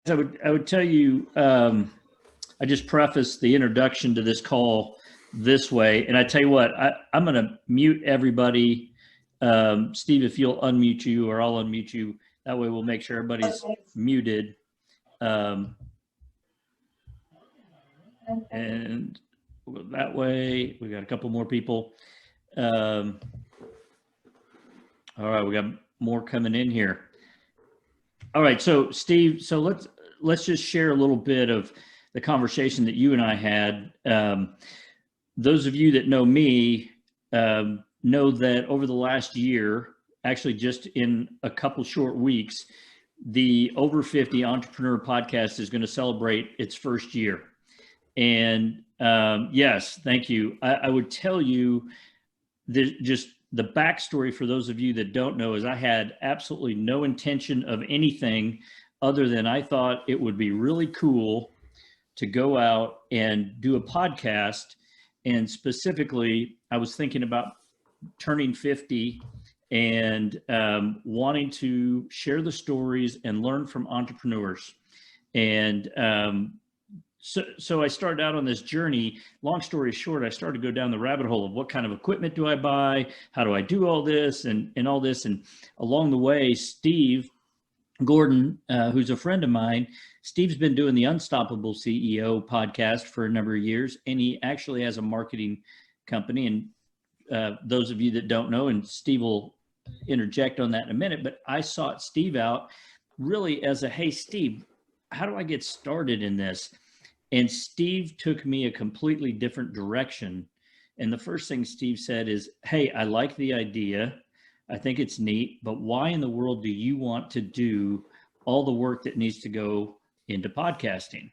I would tell you, I just prefaced the introduction to this call this way, and I tell you what, I'm going to mute everybody. Steve, if you'll unmute you, or I'll unmute you. That way, we'll make sure everybody's muted. And we'll go that way. We got a couple more people. All right, we got more coming in here. All right, so Steve, so let's just share a little bit of the conversation that you and I had. Those of you that know me know that over the last year, actually just in a couple short weeks, the Over 50 Entrepreneur Podcast is going to celebrate its first year. And yes, thank you. I would tell you just the backstory for those of you that don't know is I had absolutely no intention of anything other than I thought it would be really cool to go out and do a podcast. And specifically, I was thinking about turning 50 and wanting to share the stories and learn from entrepreneurs. And so I started out on this journey. Long story short, I started to go down the rabbit hole of what kind of equipment do I buy? How do I do all this and all this? And along the way, Steve Gordon, who's a friend of mine, Steve's been doing the Unstoppable CEO podcast for a number of years, and he actually has a marketing company. And those of you that don't know, and Steve will interject on that in a minute, but I sought Steve out really as a, hey, Steve, how do I get started in this? And Steve took me a completely different direction. And the first thing Steve said is, hey, I like the idea. I think it's neat, but why in the world do you want to do all the work that needs to go into podcasting?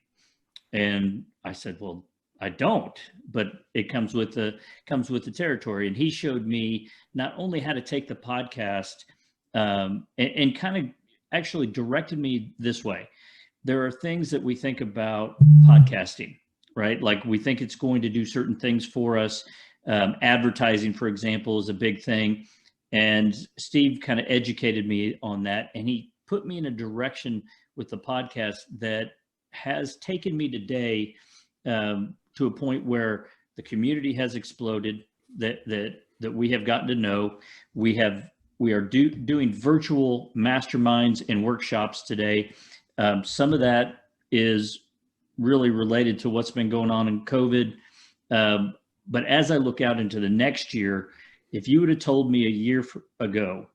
And I said, well, I don't, but it comes with the territory. And he showed me not only how to take the podcast and kind of actually directed me this way. There are things that we think about podcasting, right? Like we think it's going to do certain things for us. Advertising, for example, is a big thing. And Steve kind of educated me on that. And he put me in a direction with the podcast that has taken me today to a point where the community has exploded, that we have gotten to know. We are doing virtual masterminds and workshops today. Some of that is really related to what's been going on in COVID. But as I look out into the next year, if you would have told me a year ago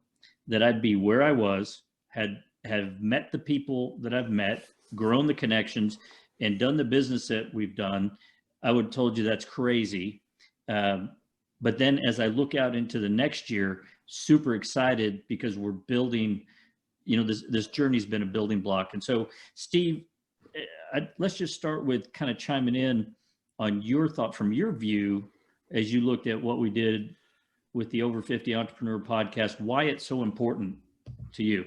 that I'd be where I was, have met the people that I've met, grown the connections, and done the business that we've done, I would have told you that's crazy. But then as I look out into the next year, super excited because we're building, this journey's been a building block. And so, Steve, let's just start with kind of chiming in on your thought from your view as you looked at what we did with the Over 50 Entrepreneur Podcast, why it's so important to you.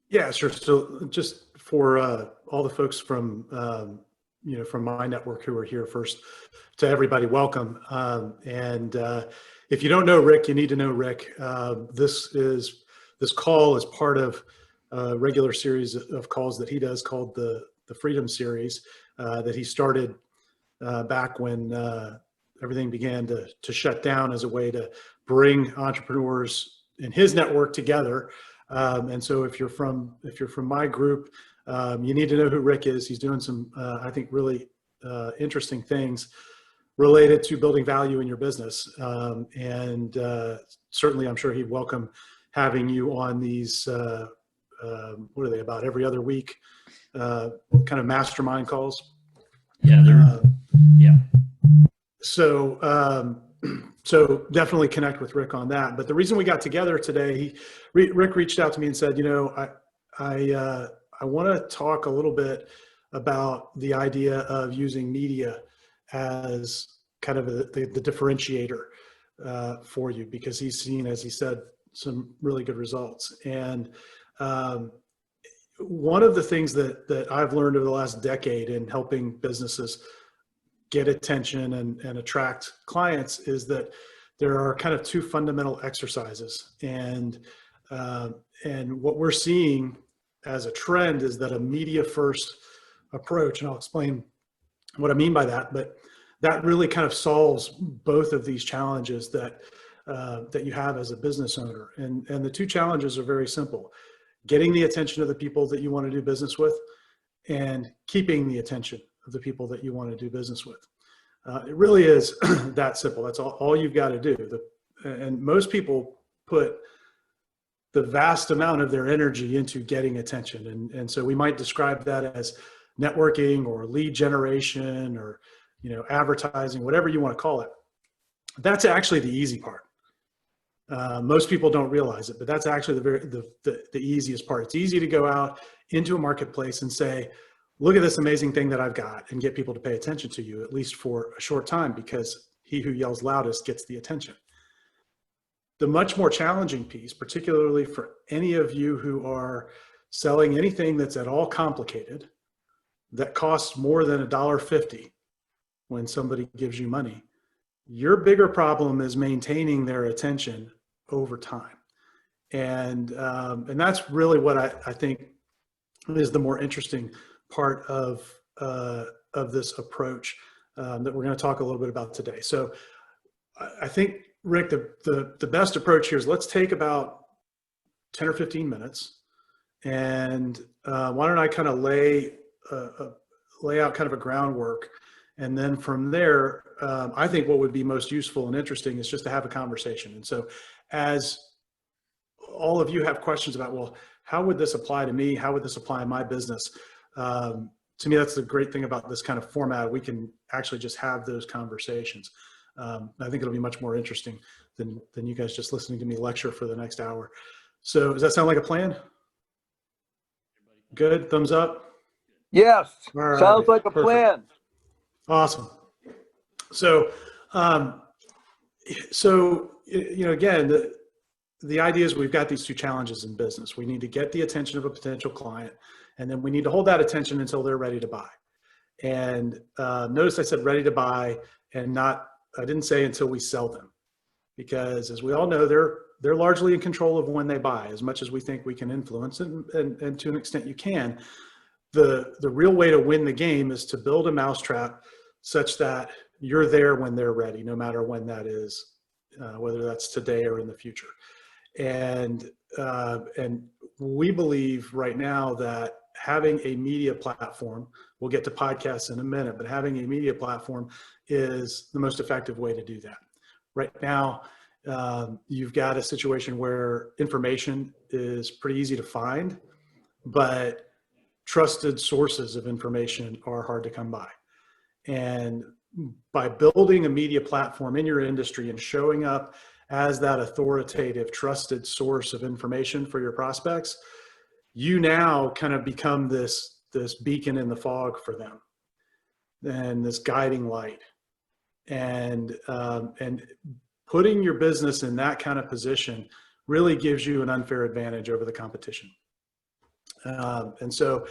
Yeah, sure. So just for all the folks from, from my network who are here, first to everybody, welcome. And if you don't know Rick, you need to know Rick. This call is part of a regular series of calls that he does called the Freedom Series that he started back when everything began to shut down as a way to bring entrepreneurs in his network together. And so if you're from my group, you need to know who Rick is. He's doing some, I think, really interesting things related to building value in your business. And certainly, I'm sure he'd welcome having you on these, what are they, about every other week, kind of mastermind calls. Yeah. Yeah. So definitely connect with Rick on that. But the reason we got together today, Rick reached out to me and said, I want to talk a little bit about the idea of using media as kind of the differentiator for you, because he's seen, as he said, some really good results. And one of the things that I've learned over the last decade in helping businesses get attention and attract clients is that there are kind of two fundamental exercises. And what we're seeing as a trend is that a media first approach, and I'll explain what I mean by that, but that really kind of solves both of these challenges that that you have as a business owner. And the two challenges are very simple: getting the attention of the people that you want to do business with, and keeping the attention of the people that you want to do business with. It really is that simple. That's all you've got to do. And most people put the vast amount of their energy into getting attention. And so we might describe that as networking or lead generation or, advertising, whatever you want to call it. That's actually the easy part. Most people don't realize it, but that's actually the easiest part. It's easy to go out into a marketplace and say, look at this amazing thing that I've got, and get people to pay attention to you, at least for a short time, because he who yells loudest gets the attention. The much more challenging piece, particularly for any of you who are selling anything that's at all complicated, that costs more than $1.50 when somebody gives you money, your bigger problem is maintaining their attention over time. And that's really what I think is the more interesting part of this approach that we're going to talk a little bit about today. So I think, Rick, the best approach here is let's take about 10 or 15 minutes, and why don't I kind of lay out kind of a groundwork, and then from there, I think what would be most useful and interesting is just to have a conversation. And so as all of you have questions about, well, how would this apply to me? How would this apply in my business? To me, that's the great thing about this kind of format. We can actually just have those conversations. I think it'll be much more interesting than you guys just listening to me lecture for the next hour. So does that sound like a plan? Good, thumbs up? Yes, All sounds right, like a perfect. plan. Awesome. So, again, the idea is we've got these two challenges in business. We need to get the attention of a potential client, and then we need to hold that attention until they're ready to buy. And notice I said ready to buy, and I didn't say until we sell them, because as we all know, they're largely in control of when they buy, as much as we think we can influence it, and to an extent you can. The real way to win the game is to build a mousetrap such that you're there when they're ready, no matter when that is, whether that's today or in the future. And we believe right now that having a media platform, we'll get to podcasts in a minute, but having a media platform is the most effective way to do that. Right now, you've got a situation where information is pretty easy to find, but trusted sources of information are hard to come by. And by building a media platform in your industry and showing up as that authoritative, trusted source of information for your prospects, you now kind of become this beacon in the fog for them, and this guiding light. And putting your business in that kind of position really gives you an unfair advantage over the competition. So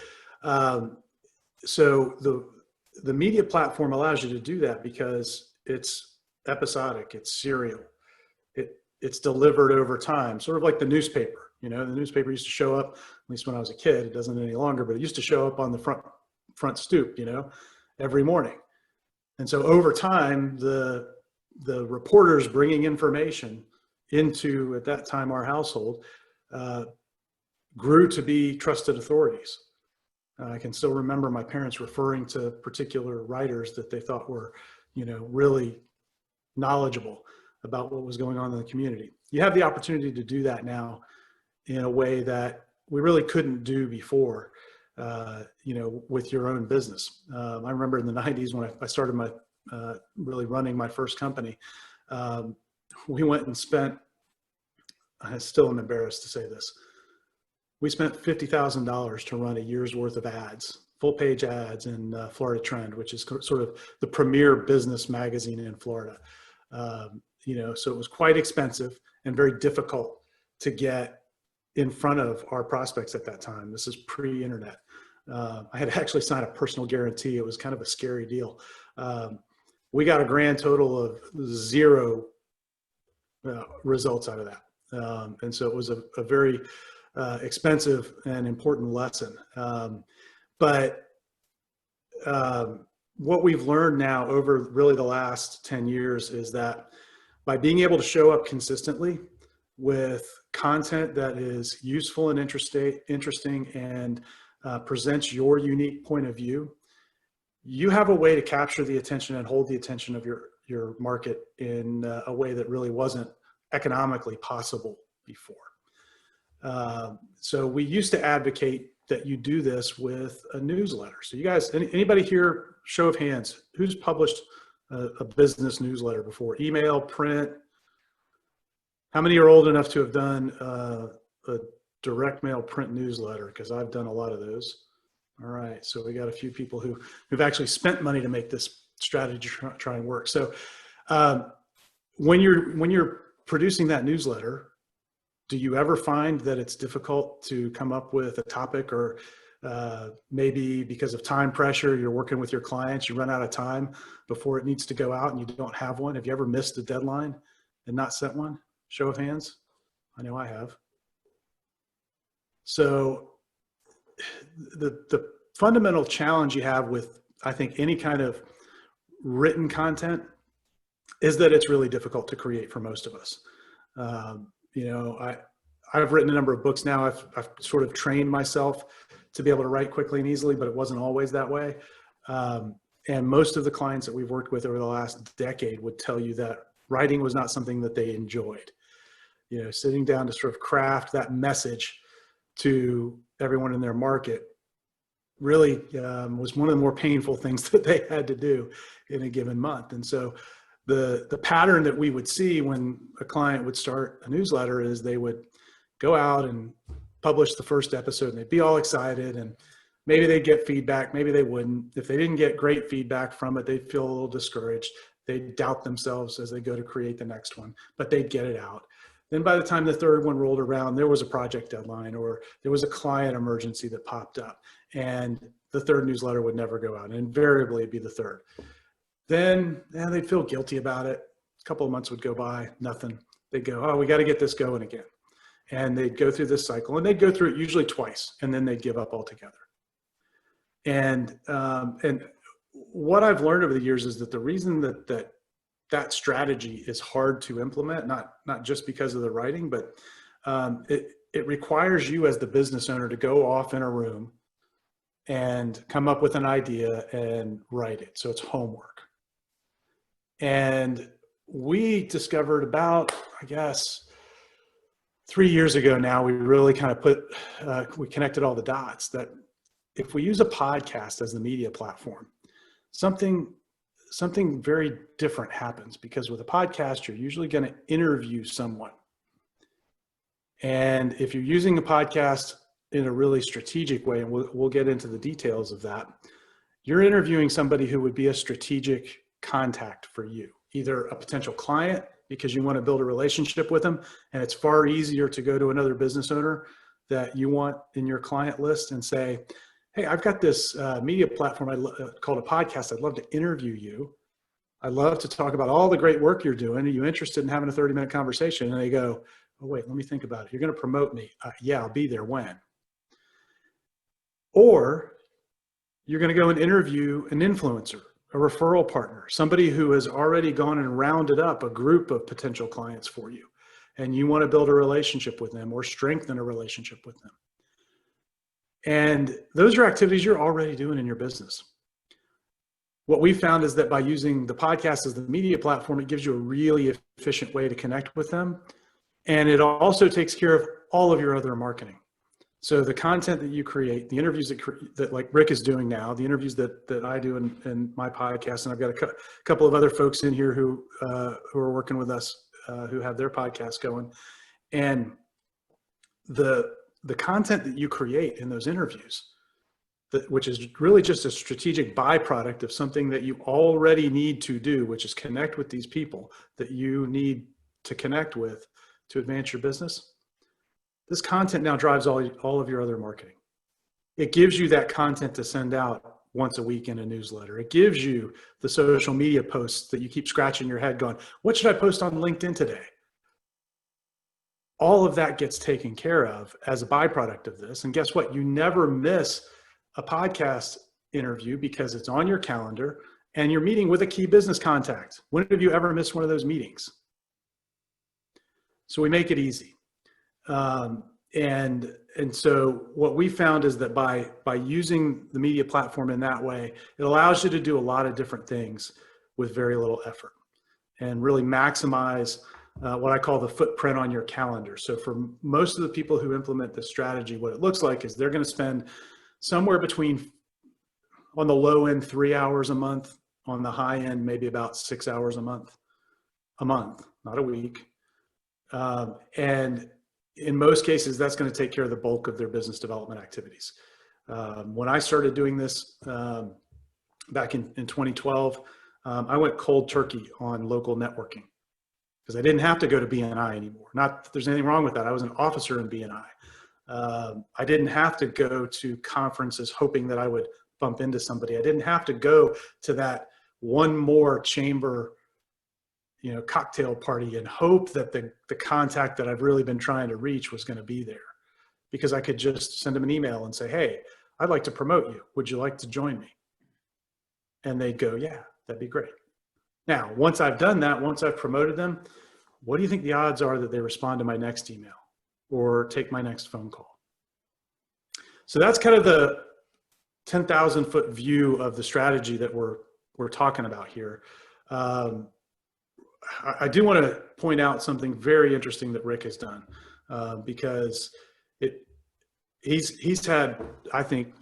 the media platform allows you to do that because it's episodic, it's serial, it's delivered over time, sort of like the newspaper. The newspaper used to show up, at least when I was a kid, it doesn't any longer, but it used to show up on the front stoop, every morning. And so over time, the reporters bringing information into, at that time, our household, grew to be trusted authorities. I can still remember my parents referring to particular writers that they thought were, really knowledgeable about what was going on in the community. You have the opportunity to do that now in a way that we really couldn't do before, with your own business. I remember in the 90s when I started really running my first company, we went and spent, I still am embarrassed to say this, we spent $50,000 to run a year's worth of ads, full page ads in Florida Trend, which is sort of the premier business magazine in Florida. So it was quite expensive and very difficult to get in front of our prospects at that time. This is pre-internet. I had to actually sign a personal guarantee. It was kind of a scary deal. We got a grand total of 0 results out of that. And so it was a very expensive and important lesson. But what we've learned now over really the last 10 years is that by being able to show up consistently with content that is useful and interesting and presents your unique point of view, you have a way to capture the attention and hold the attention of your market in a way that really wasn't economically possible before. So we used to advocate that you do this with a newsletter. So you guys, anybody here, show of hands, who's published a business newsletter before? Email, print? How many are old enough to have done a direct mail print newsletter? Because I've done a lot of those. All right, so we got a few people who've actually spent money to make this strategy try and work. So when you're producing that newsletter, do you ever find that it's difficult to come up with a topic, or maybe because of time pressure, you're working with your clients, you run out of time before it needs to go out and you don't have one? Have you ever missed a deadline and not sent one? Show of hands. I know I have. So the fundamental challenge you have with, I think, any kind of written content is that it's really difficult to create for most of us. You know, I've written a number of books now. I've sort of trained myself to be able to write quickly and easily, but it wasn't always that way. And most of the clients that we've worked with over the last decade would tell you that writing was not something that they enjoyed. You know, sitting down to sort of craft that message to everyone in their market really was one of the more painful things that they had to do in a given month. And so the pattern that we would see when a client would start a newsletter is they would go out and publish the first episode and they'd be all excited, and maybe they'd get feedback, maybe they wouldn't. If they didn't get great feedback from it, they'd feel a little discouraged. They'd doubt themselves as they go to create the next one, but they'd get it out. Then by the time the third one rolled around, there was a project deadline or there was a client emergency that popped up, and the third newsletter would never go out, and invariably it'd be the third. Then they'd feel guilty about it. A couple of months would go by, nothing. They'd go, oh, we got to get this going again. And they'd go through this cycle, and they'd go through it usually twice, and then they'd give up altogether. And what I've learned over the years is that the reason that strategy is hard to implement, not just because of the writing, but it requires you as the business owner to go off in a room and come up with an idea and write it. So it's homework. And we discovered about, I guess, 3 years ago now, we really kind of we connected all the dots that if we use a podcast as the media platform, something very different happens, because with a podcast, you're usually going to interview someone. And if you're using a podcast in a really strategic way, and we'll get into the details of that, you're interviewing somebody who would be a strategic contact for you, either a potential client because you want to build a relationship with them, and it's far easier to go to another business owner that you want in your client list and say, hey, I've got this media platform called a podcast. I'd love to interview you. I'd love to talk about all the great work you're doing. Are you interested in having a 30-minute conversation? And they go, oh, wait, let me think about it. You're going to promote me. Yeah, I'll be there. When? Or you're going to go and interview an influencer, a referral partner, somebody who has already gone and rounded up a group of potential clients for you, and you want to build a relationship with them or strengthen a relationship with them. And those are activities you're already doing in your business. What we found is that by using the podcast as the media platform, it gives you a really efficient way to connect with them. And it also takes care of all of your other marketing. So the content that you create, the interviews that like Rick is doing now, the interviews that I do in my podcast, and I've got a couple of other folks in here who are working with us, who have their podcast going. And the content that you create in those interviews, which is really just a strategic byproduct of something that you already need to do, which is connect with these people that you need to connect with to advance your business. This content now drives all of your other marketing. It gives you that content to send out once a week in a newsletter. It gives you the social media posts that you keep scratching your head going, what should I post on LinkedIn today? all of that gets taken care of as a byproduct of this. And guess what? You never miss a podcast interview because it's on your calendar and you're meeting with a key business contact. When have you ever missed one of those meetings? So we make it easy. And so what we found is that by using the media platform in that way, it allows you to do a lot of different things with very little effort and really maximize what I call the footprint on your calendar. So for most of the people who implement this strategy, what it looks like is they're going to spend somewhere between, on the low end, 3 hours a month, on the high end, maybe about 6 hours a month, not a week. And in most cases, that's going to take care of the bulk of their business development activities. When I started doing this back in 2012, I went cold turkey on local networking because I didn't have to go to BNI anymore. Not that there's anything wrong with that. I was an officer in BNI. I didn't have to go to conferences hoping that I would bump into somebody. I didn't have to go to that one more chamber, cocktail party and hope that the contact that I've really been trying to reach was going to be there, because I could just send them an email and say, hey, I'd like to promote you. Would you like to join me? And they'd go, yeah, that'd be great. Now, once I've done that, once I've promoted them, what do you think the odds are that they respond to my next email or take my next phone call? So that's kind of the 10,000 foot view of the strategy that we're talking about here. I do want to point out something very interesting that Rick has done, because he's had, I think,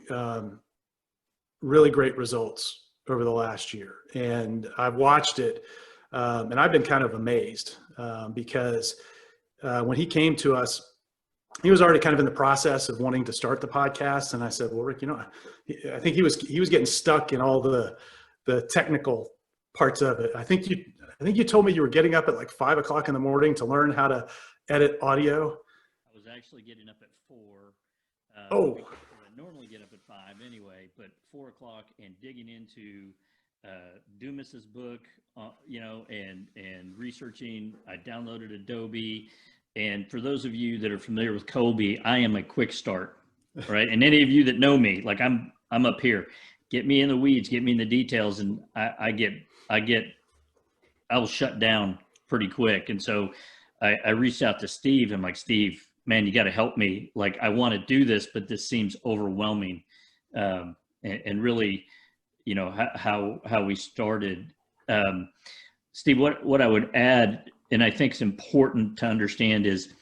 really great results over the last year. And I've watched it, and I've been kind of amazed, because when he came to us, he was already kind of in the process of wanting to start the podcast. And I said, well, Rick, I think he was getting stuck in all the technical parts of it. I think you told me you were getting up at like 5 o'clock in the morning to learn how to edit audio. I was actually getting up at 4. I normally get up at 5 anyway, but 4 o'clock and digging into Dumas's book, and researching. I downloaded Adobe. And for those of you that are familiar with Colby, I am a quick start, right? And any of you that know me, like I'm up here. Get me in the weeds, get me in the details, and I'll shut down pretty quick. And so I reached out to Steve. I'm like, Steve, man, you got to help me. Like, I want to do this, but this seems overwhelming. And really, how we started. Steve, what I would add, and I think it's important to understand, is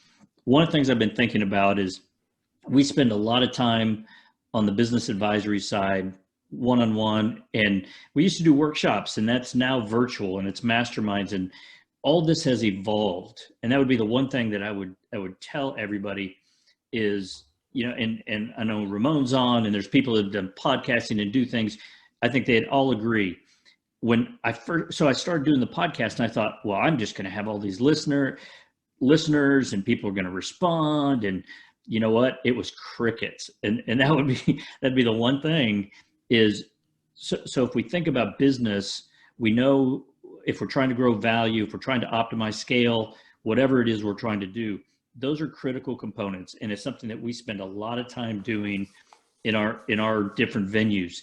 one of the things I've been thinking about is we spend a lot of time on the business advisory side, one-on-one, and we used to do workshops, and that's now virtual, and it's masterminds, and all this has evolved. And that would be the one thing that I would tell everybody is, and I know Ramon's on, and there's people that have done podcasting and do things. I think they'd all agree. When I started doing the podcast, and I thought, well, I'm just going to have all these listeners, and people are going to respond. And you know what? It was crickets. And that'd be the one thing is, so if we think about business, we know if we're trying to grow value, if we're trying to optimize scale, whatever it is we're trying to do, those are critical components. And it's something that we spend a lot of time doing in our different venues.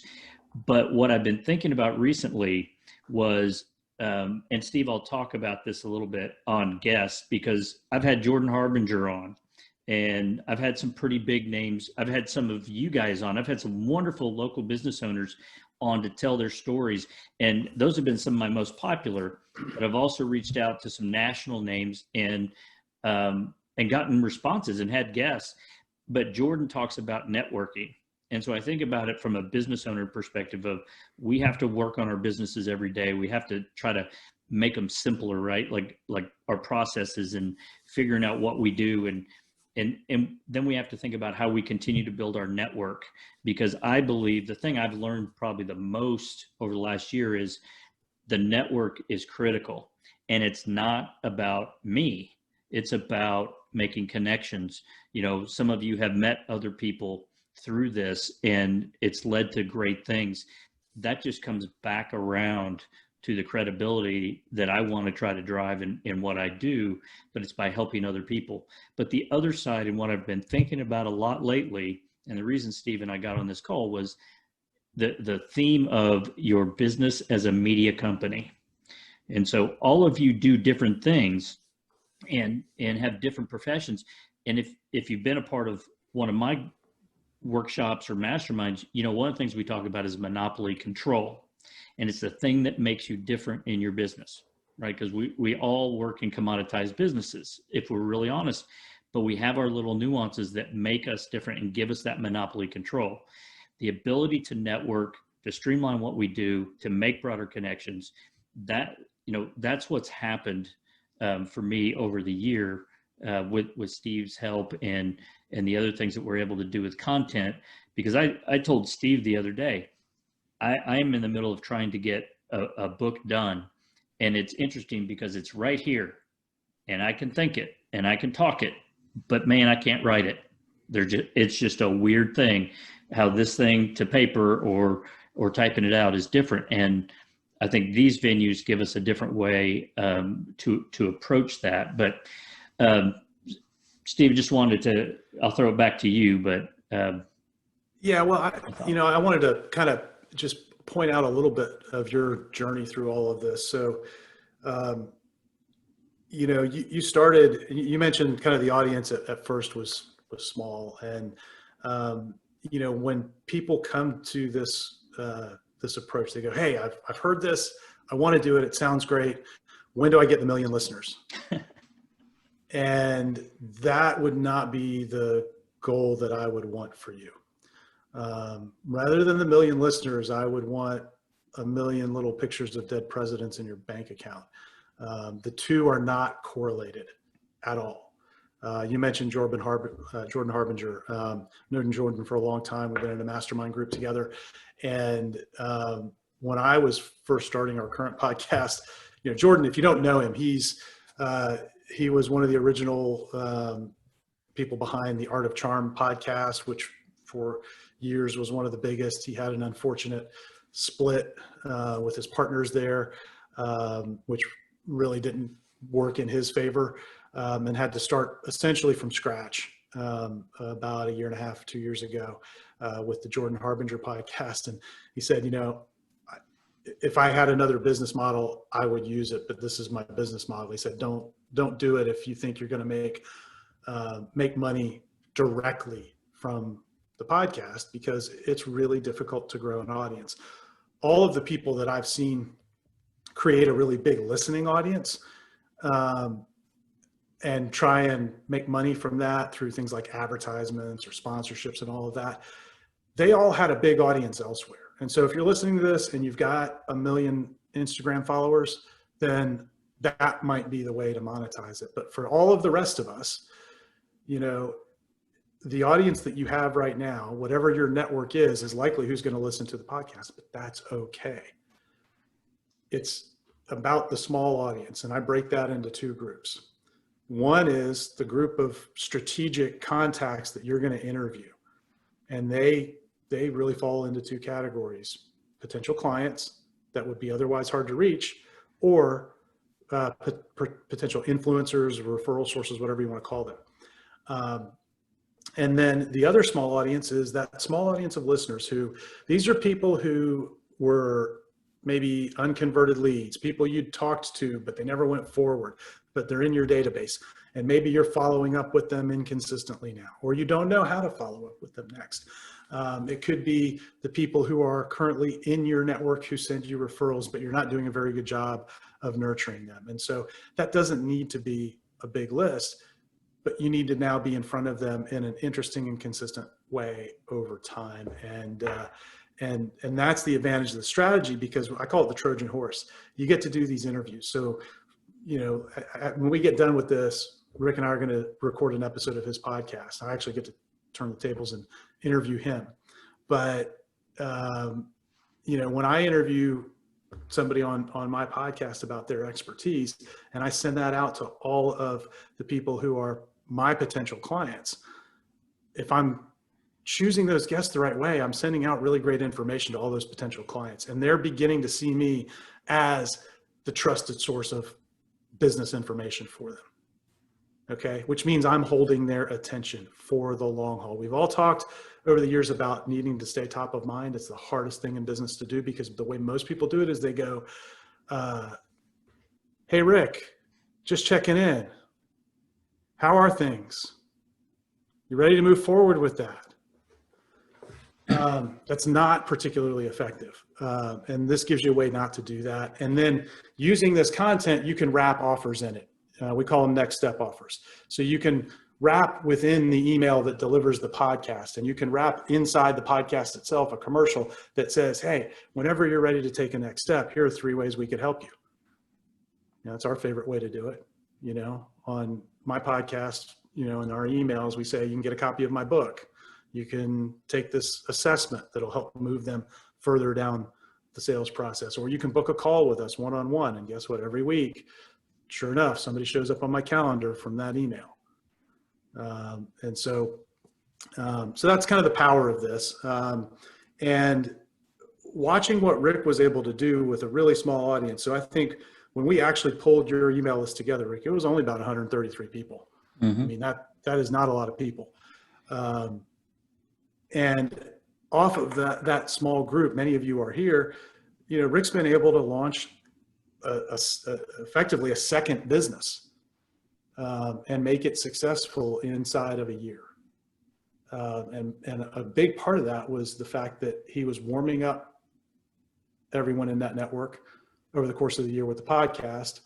But what I've been thinking about recently was, and Steve, I'll talk about this a little bit on guests, because I've had Jordan Harbinger on, and I've had some pretty big names. I've had some of you guys on. I've had some wonderful local business owners on to tell their stories. And those have been some of my most popular, but I've also reached out to some national names and gotten responses and had guests. But Jordan talks about networking. And so I think about it from a business owner perspective of, we have to work on our businesses every day. We have to try to make them simpler, right? Like our processes and figuring out what we do. And then we have to think about how we continue to build our network, because I believe the thing I've learned probably the most over the last year is the network is critical, and it's not about me. It's about making connections. Some of you have met other people through this, and it's led to great things. That just comes back around to the credibility that I want to try to drive in what I do, but it's by helping other people. But the other side, and what I've been thinking about a lot lately, and the reason Steve and I got on this call, was the theme of your business as a media company. And so all of you do different things and have different professions. And if you've been a part of one of my workshops or masterminds, one of the things we talk about is monopoly control. And it's the thing that makes you different in your business, right? Because we all work in commoditized businesses, if we're really honest, but we have our little nuances that make us different and give us that monopoly control. The ability to network, to streamline what we do, to make broader connections, that's what's happened for me over the year with Steve's help and the other things that we're able to do with content. Because I told Steve the other day, I'm in the middle of trying to get a book done, and it's interesting because it's right here, and I can think it and I can talk it, but man, I can't write it. It's just a weird thing how this thing to paper or typing it out is different. And I think these venues give us a different way to approach that. But Steve, just I'll throw it back to you, but yeah, well, I wanted to kind of just point out a little bit of your journey through all of this. So, you started, you mentioned kind of the audience at first was small. And, when people come to this approach, they go, hey, I've heard this. I want to do it. It sounds great. When do I get the 1 million listeners? And that would not be the goal that I would want for you. Rather than the 1 million listeners, I would want 1 million little pictures of dead presidents in your bank account. The two are not correlated at all. You mentioned Jordan Harbinger. Known Jordan for a long time. We've been in a mastermind group together. And when I was first starting our current podcast, Jordan, if you don't know him, he was one of the original people behind the Art of Charm podcast, which for years was one of the biggest. He had an unfortunate split with his partners there, which really didn't work in his favor, and had to start essentially from scratch about 1.5 years, 2 years ago with the Jordan Harbinger podcast. And he said, if I had another business model, I would use it, but this is my business model. He said, don't do it if you think you're going to make money directly from the podcast, because it's really difficult to grow an audience. All of the people that I've seen create a really big listening audience and try and make money from that through things like advertisements or sponsorships and all of that, they all had a big audience elsewhere. And so if you're listening to this and you've got 1 million Instagram followers, then that might be the way to monetize it. But for all of the rest of us, the audience that you have right now, whatever your network is likely who's going to listen to the podcast, but that's okay. It's about the small audience. And I break that into 2 groups. One is the group of strategic contacts that you're going to interview. And they really fall into 2 categories: potential clients that would be otherwise hard to reach, or potential influencers, referral sources, whatever you want to call them. And then the other small audience is that small audience of listeners these are people who were maybe unconverted leads, people you talked to, but they never went forward, but they're in your database. And maybe you're following up with them inconsistently now, or you don't know how to follow up with them next. It could be the people who are currently in your network who send you referrals, but you're not doing a very good job of nurturing them. And so that doesn't need to be a big list, but you need to now be in front of them in an interesting and consistent way over time. And that's the advantage of the strategy, because I call it the Trojan horse. You get to do these interviews. So, when we get done with this, Rick and I are going to record an episode of his podcast. I actually get to turn the tables and interview him. But, when I interview somebody on my podcast about their expertise, and I send that out to all of the people who are my potential clients, if I'm choosing those guests the right way, I'm sending out really great information to all those potential clients, and they're beginning to see me as the trusted source of business information for them. Okay, which means I'm holding their attention for the long haul. We've all talked over the years about needing to stay top of mind. It's the hardest thing in business to do, because the way most people do it is they go, hey, Rick, just checking in. How are things? You ready to move forward with that? That's not particularly effective. And this gives you a way not to do that. And then using this content, you can wrap offers in it. We call them next step offers. So you can wrap within the email that delivers the podcast, and you can wrap inside the podcast itself a commercial that says, hey, whenever you're ready to take a next step, here are 3 ways we could help you. That's our favorite way to do it. On my podcast, in our emails, we say you can get a copy of my book. You can take this assessment that'll help move them further down the sales process, or you can book a call with us one-on-one. And guess what? Every week, sure enough, somebody shows up on my calendar from that email. So that's kind of the power of this. And watching what Rick was able to do with a really small audience. So I think when we actually pulled your email list together, Rick, it was only about 133 people. Mm-hmm. I mean, that is not a lot of people. And off of that small group, many of you are here, Rick's been able to launch effectively a second business and make it successful inside of a year. And a big part of that was the fact that he was warming up everyone in that network over the course of the year with the podcast,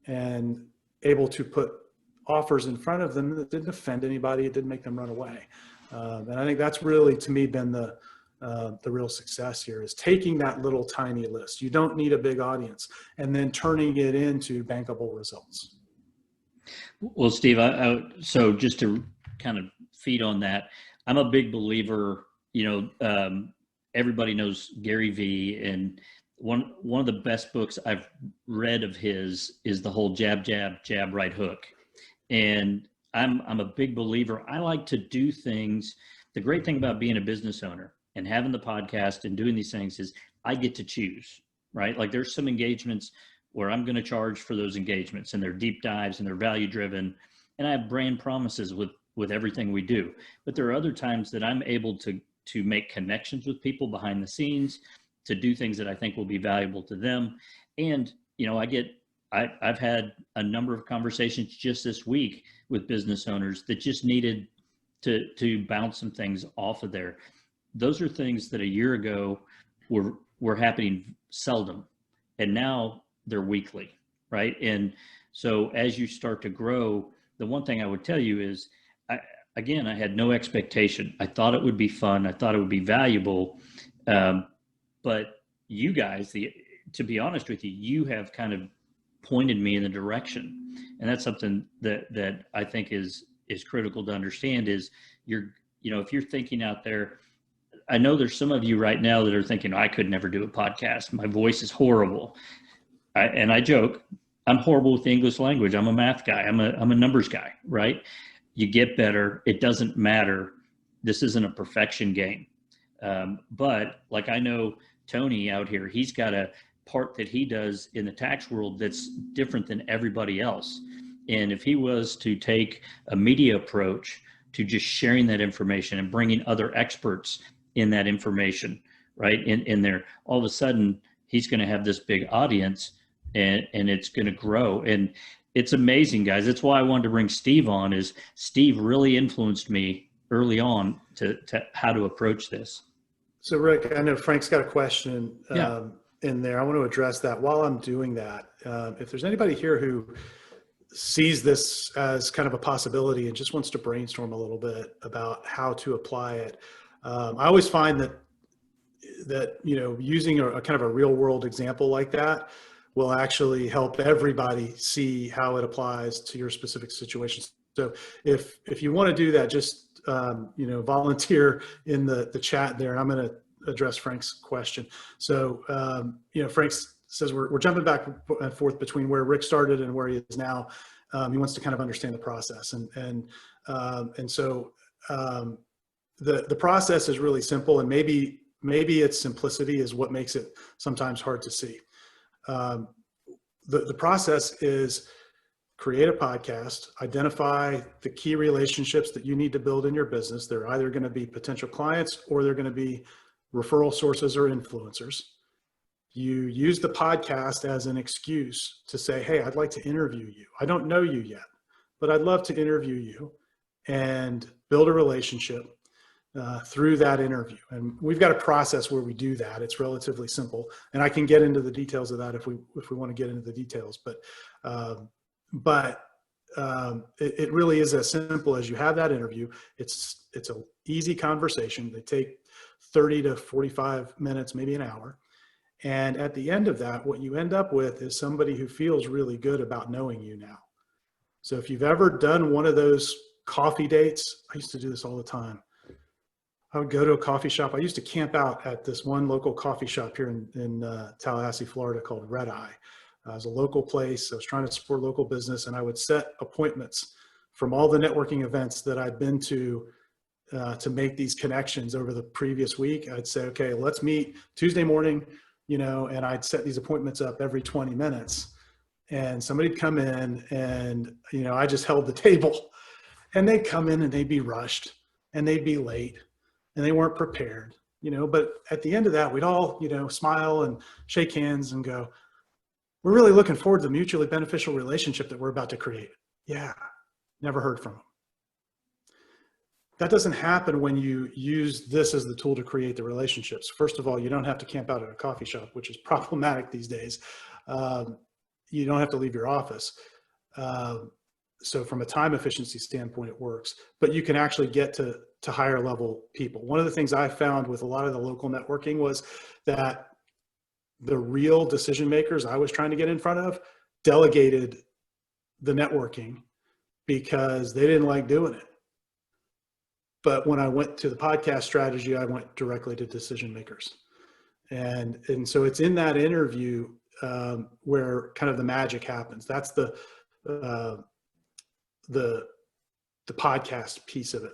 and able to put offers in front of them that didn't offend anybody. It didn't make them run away. And I think that's really, to me, been the real success here, is taking that little tiny list. You don't need a big audience, and then turning it into bankable results. Well, Steve, so just to kind of feed on that, I'm a big believer, everybody knows Gary Vee, and one of the best books I've read of his is the whole jab, jab, jab, right hook. And I'm a big believer. I like to do things. The great thing about being a business owner and having the podcast and doing these things is I get to choose, right? Like, there's some engagements where I'm going to charge for those engagements, and they're deep dives and they're value driven. And I have brand promises with everything we do. But there are other times that I'm able to make connections with people behind the scenes, to do things that I think will be valuable to them. And, I've had a number of conversations just this week with business owners that just needed to bounce some things off of there. Those are things that a year ago were happening seldom, and now they're weekly, right? And so as you start to grow, the one thing I would tell you is, I had no expectation. I thought it would be fun. I thought it would be valuable. But you guys, to be honest with you, you have kind of pointed me in the direction. And that's something that I think is critical to understand, is if you're thinking out there, I know there's some of you right now that are thinking, I could never do a podcast. My voice is horrible. And I joke, I'm horrible with the English language. I'm a math guy. I'm a numbers guy, right? You get better. It doesn't matter. This isn't a perfection game. But like, I know Tony out here, he's got a part that he does in the tax world that's different than everybody else. And if he was to take a media approach to just sharing that information and bringing other experts in that information, right, in there, all of a sudden he's going to have this big audience, and it's going to grow. And it's amazing, guys. That's why I wanted to bring Steve on, is Steve really influenced me early on to how to approach this. So Rick, I know Frank's got a question in there. I want to address that. While I'm doing that, if there's anybody here who sees this as kind of a possibility and just wants to brainstorm a little bit about how to apply it, I always find that using a kind of a real world example like that will actually help everybody see how it applies to your specific situation. So if you want to do that, just volunteer in the chat there, and I'm going to address Frank's question. So Frank says we're jumping back and forth between where Rick started and where he is now. He wants to kind of understand the process, and so the process is really simple, and maybe its simplicity is what makes it sometimes hard to see. The process is create a podcast, identify the key relationships that you need to build in your business. They're either going to be potential clients or they're going to be referral sources or influencers. You use the podcast as an excuse to say, hey, I'd like to interview you. I don't know you yet, but I'd love to interview you, and build a relationship through that interview. And we've got a process where we do that. It's relatively simple, and I can get into the details of that if we want to get into the details. But it really is as simple as you have that interview. It's an easy conversation. They take 30 to 45 minutes, maybe an hour. And at the end of that, what you end up with is somebody who feels really good about knowing you now. So if you've ever done one of those coffee dates, I used to do this all the time. I would go to a coffee shop. I used to camp out at this one local coffee shop here in Tallahassee, Florida, called Red Eye. It was a local place. I was trying to support local business, and I would set appointments from all the networking events that I'd been to make these connections over the previous week. I'd say, okay, let's meet Tuesday morning, and I'd set these appointments up every 20 minutes. And somebody'd come in, and, I just held the table, and they'd come in and they'd be rushed and they'd be late and they weren't prepared, but at the end of that, we'd all, smile and shake hands and go, we're really looking forward to the mutually beneficial relationship that we're about to create. Yeah. Never heard from them. That doesn't happen when you use this as the tool to create the relationships. First of all, you don't have to camp out at a coffee shop, which is problematic these days. You don't have to leave your office. So from a time efficiency standpoint, it works, but you can actually get to higher level people. One of the things I found with a lot of the local networking was that the real decision makers I was trying to get in front of delegated the networking because they didn't like doing it. But when I went to the podcast strategy, I went directly to decision makers. And so it's in that interview where kind of the magic happens. That's the podcast piece of it.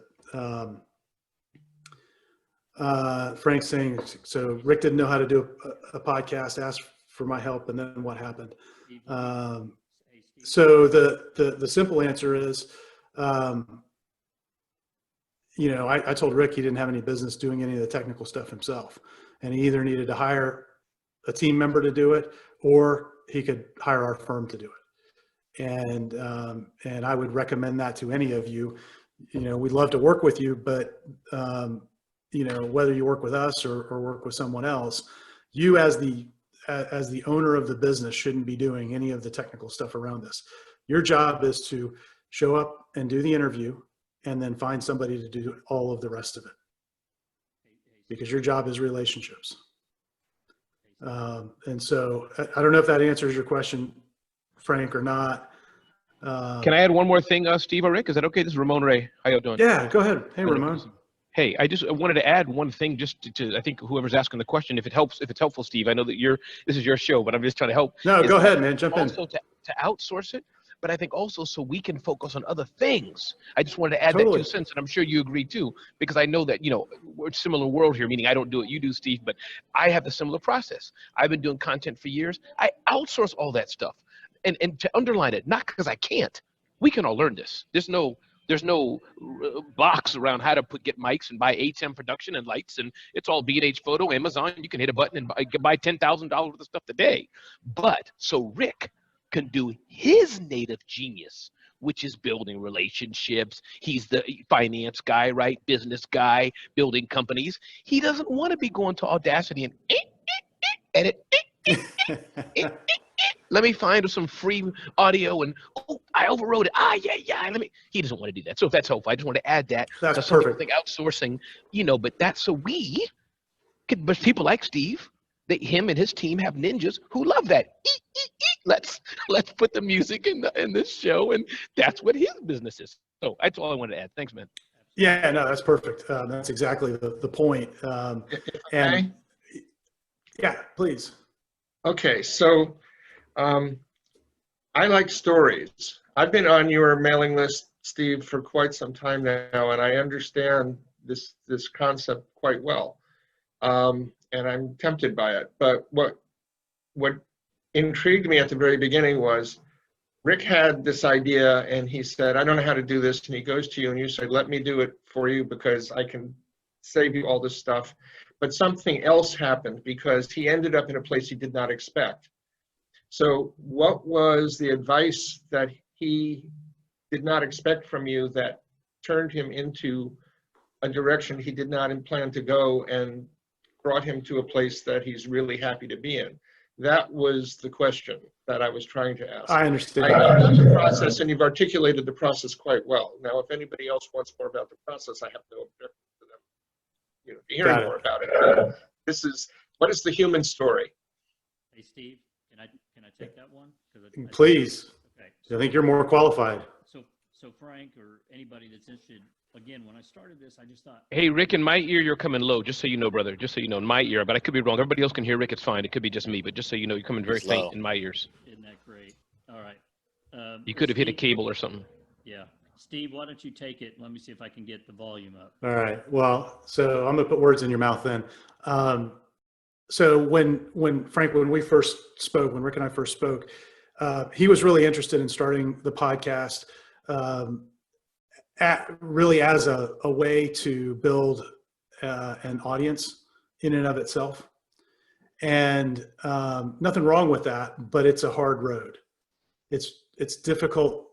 Frank's saying, so Rick didn't know how to do a podcast, asked for my help, and then what happened? So the simple answer is, I told Rick he didn't have any business doing any of the technical stuff himself, and he either needed to hire a team member to do it, or he could hire our firm to do it. And I would recommend that to any of you. We'd love to work with you, but whether you work with us or work with someone else, you as the owner of the business shouldn't be doing any of the technical stuff around this. Your job is to show up and do the interview, and then find somebody to do all of the rest of it, because your job is relationships. And so I don't know if that answers your question, Frank, or not. Can I add one more thing, Steve or Rick? Is that okay? This is Ramon Ray. How you doing? Yeah, go ahead. Hey, Ramon. Hey, I just wanted to add one thing, just to I think whoever's asking the question, if it's helpful, Steve. I know that this is your show, but I'm just trying to help. No, go ahead, man. Jump in. Also to outsource it, but I think also so we can focus on other things. I just wanted to add Totally. that 2 cents, and I'm sure you agree too, because I know that we're a similar world here. Meaning I don't do it, you do, Steve, but I have the similar process. I've been doing content for years. I outsource all that stuff, and to underline it, not because I can't. We can all learn this. There's no box around how to get mics and buy ATEM production and lights, and it's all B&H Photo, Amazon. You can hit a button and buy $10,000 worth of stuff today. But so Rick can do his native genius, which is building relationships. He's the finance guy, right? Business guy, building companies. He doesn't want to be going to Audacity and edit. Let me find some free audio and I overrode it. Yeah. He doesn't want to do that. So if that's helpful, I just want to add that. That's some perfect. people think outsourcing, but that's so we could, but people like Steve, him and his team have ninjas who love that. Let's put the music in this show, and that's what his business is. So that's all I wanted to add. Thanks, man. Yeah, no, that's perfect. That's exactly the point. And yeah, please. Okay, so I like stories. I've been on your mailing list, Steve, for quite some time now, and I understand this concept quite well, and I'm tempted by it. But what intrigued me at the very beginning was Rick had this idea, and he said, "I don't know how to do this," and he goes to you, and you say, "Let me do it for you because I can save you all this stuff." But something else happened because he ended up in a place he did not expect. So what was the advice that he did not expect from you that turned him into a direction he did not plan to go and brought him to a place that he's really happy to be in? That was the question that I was trying to ask. I I understand. know the process, and you've articulated the process quite well. Now, if anybody else wants more about the process, I have no objection to them, hearing Got it. more about it. What is the human story? Hey, Steve, can I take that one? 'Cause Please. Okay. I think you're more qualified. So Frank or anybody that's interested, again, when I started this, I just thought, Hey, Rick, in my ear, you're coming low, just so you know, brother. Just so you know, in my ear, but I could be wrong. Everybody else can hear Rick. It's fine. It could be just me, but just so you know, you're coming very It's low. faint in my ears. isn't that great? All right. You could have hit a Steve- cable or something. Yeah. Steve, why don't you take it? Let me see if I can get the volume up. All right. Well, so I'm gonna put words in your mouth then. So when Frank, when we first spoke, when Rick and I first spoke, he was really interested in starting the podcast, really as a way to build an audience in and of itself. And nothing wrong with that, but it's a hard road. It's difficult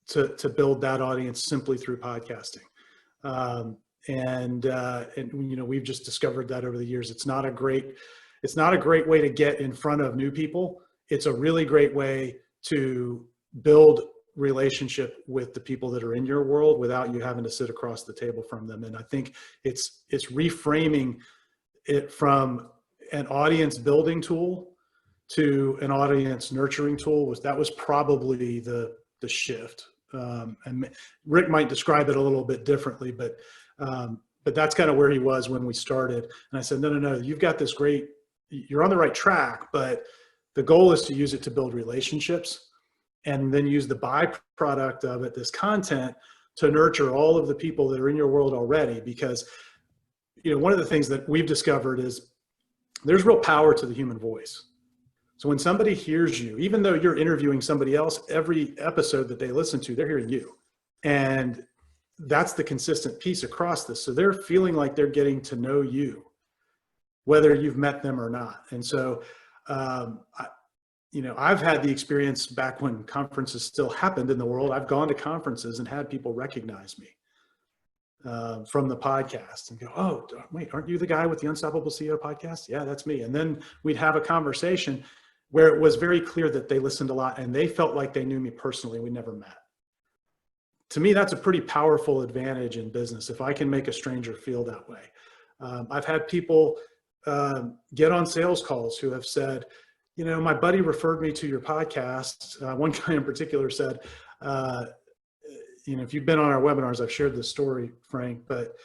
to build that audience simply through podcasting. And we've just discovered that over the years. It's not a great way to get in front of new people. It's a really great way to build relationship with the people that are in your world without you having to sit across the table from them. And I think it's reframing it from an audience building tool to an audience nurturing tool. That was probably the shift. And Rick might describe it a little bit differently, but that's kind of where he was when we started. And I said, no, you've got this great, you're on the right track, but the goal is to use it to build relationships and then use the byproduct of it, this content, to nurture all of the people that are in your world already. Because, one of the things that we've discovered is there's real power to the human voice. So when somebody hears you, even though you're interviewing somebody else, every episode that they listen to, they're hearing you. And that's the consistent piece across this. So they're feeling like they're getting to know you, whether you've met them or not. And so, I've had the experience back when conferences still happened in the world. I've gone to conferences and had people recognize me from the podcast and go, "Oh, wait, aren't you the guy with the Unstoppable CEO podcast?" "Yeah, that's me." And then we'd have a conversation where it was very clear that they listened a lot and they felt like they knew me personally. We never met. To me, that's a pretty powerful advantage in business if I can make a stranger feel that way. I've had people get on sales calls who have said, "My buddy referred me to your podcast." One guy in particular said, if you've been on our webinars, I've shared this story, Frank, but